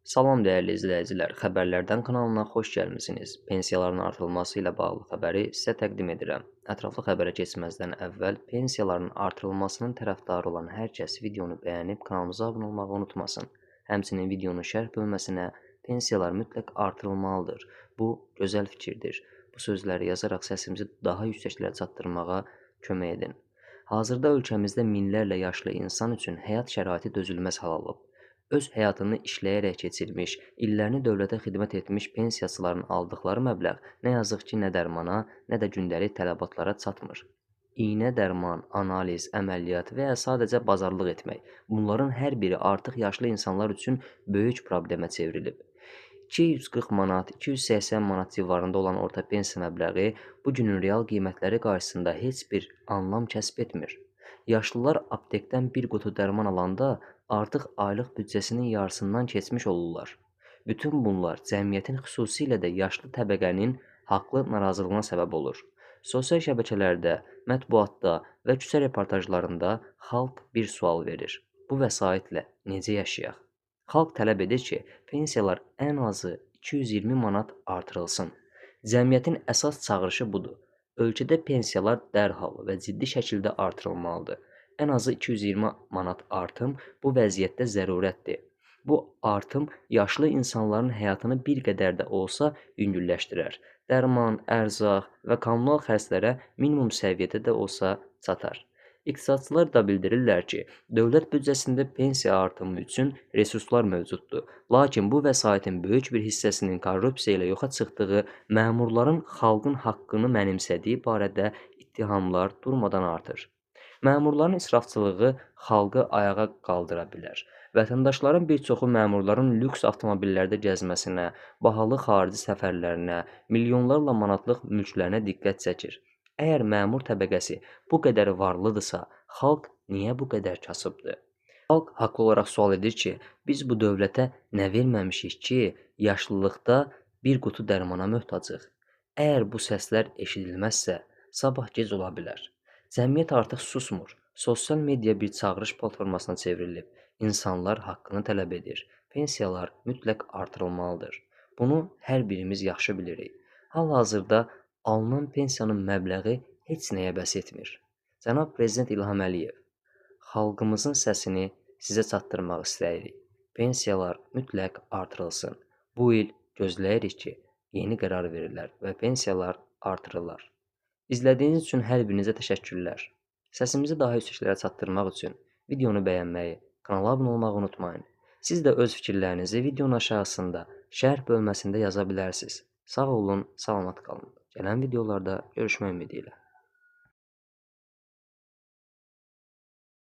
Salam dəyərli izləyicilər, Xəbərlərdən kanalına xoş gəlmisiniz. Pensiyaların artırılması ilə bağlı xəbəri sizə təqdim edirəm. Ətraflı xəbərə keçməzdən əvvəl pensiyaların artırılmasının tərəfdarı olan hər kəs videonu bəyənib kanalımıza abunə olmağı unutmasın. Həmçinin videonun şərh bölməsinə "Pensiyalar mütləq artırılmalıdır. Bu gözəl fikirdir" bu sözləri yazaraq səsimizi daha yüksəklərə çatdırmağa kömək edin. Hazırda ölkəmizdə minlərlə yaşlı insan üçün həyat şəraiti dözülməz hal alıb. Öz həyatını işləyərək keçirmiş, illərini dövlətə xidmət etmiş pensiyaçıların aldıqları məbləğ nə yazıq ki, nə dərmana, nə də gündəlik tələbatlara çatmır. İynə, dərman, analiz, əməliyyat və ya sadəcə bazarlıq etmək, bunların hər biri artıq yaşlı insanlar üçün böyük problemə çevrilib. 240 manat, 280 manat civarında olan orta pensiya məbləği bu günün real qiymətləri qarşısında heç bir anlam kəsb etmir. Yaşlılar aptekdən bir qutu dərman alanda artıq aylıq büdcəsinin yarısından keçmiş olurlar. Bütün bunlar cəmiyyətin, xüsusilə də yaşlı təbəqənin haqlı narazılığına səbəb olur. Sosial şəbəkələrdə, mətbuatda və küçə reportajlarında xalq bir sual verir: bu vəsaitlə necə yaşayaq? Xalq tələb edir ki, pensiyalar ən azı 220 manat artırılsın. Cəmiyyətin əsas çağırışı budur. Ölkədə pensiyalar dərhal və ciddi şəkildə artırılmalıdır. Ən azı 220 manat artım bu vəziyyətdə zərurətdir. Bu artım yaşlı insanların həyatını bir qədər də olsa yüngülləşdirər. Dərman, ərzaq və kommunal xərclərə minimum səviyyədə də olsa çatar. İqtisadçılar da bildirirlər ki, dövlət büdcəsində pensiya artımı üçün resurslar mövcuddur. Lakin bu vəsaitin böyük bir hissəsinin korrupsiya ilə yoxa çıxdığı, məmurların xalqın haqqını mənimsədiyi barədə ittihamlar durmadan artır. Məmurların israfçılığı xalqı ayağa qaldıra bilər. Vətəndaşların bir çoxu məmurların lüks avtomobillərdə gəzməsinə, bahalı xarici səfərlərinə, milyonlarla manatlıq mülklərinə diqqət çəkir. Əgər məmur təbəqəsi bu qədər varlıdırsa, xalq niyə bu qədər kasıbdır? Xalq haqlı olaraq sual edir ki, biz bu dövlətə nə verməmişik ki, yaşlılıqda bir qutu dərmana möhtacıq? Əgər bu səslər eşidilməzsə, sabah gec ola bilər. Cəmiyyət artıq susmur. Sosial media bir çağırış platformasına çevrilib. İnsanlar haqqını tələb edir. Pensiyalar mütləq artırılmalıdır. Bunu hər birimiz yaxşı bilirik. Hal-hazırda alınan pensiyanın məbləği heç nəyə bəs etmir. Cənab Prezident İlham Əliyev, xalqımızın səsini sizə çatdırmaq istəyirik. Pensiyalar mütləq artırılsın. Bu il gözləyirik ki, yeni qərar verilər və pensiyalar artırılar. İzlədiyiniz üçün hər birinizə təşəkkürlər. Səsimizi daha yüksəklərə çatdırmaq üçün videonu bəyənməyi, kanala abunə olmağı unutmayın. Siz də öz fikirlərinizi videonun aşağısında şərh bölməsində yaza bilərsiniz. Sağ olun, salamat qalın. Gələn videolarda görüşmək ümidi ilə.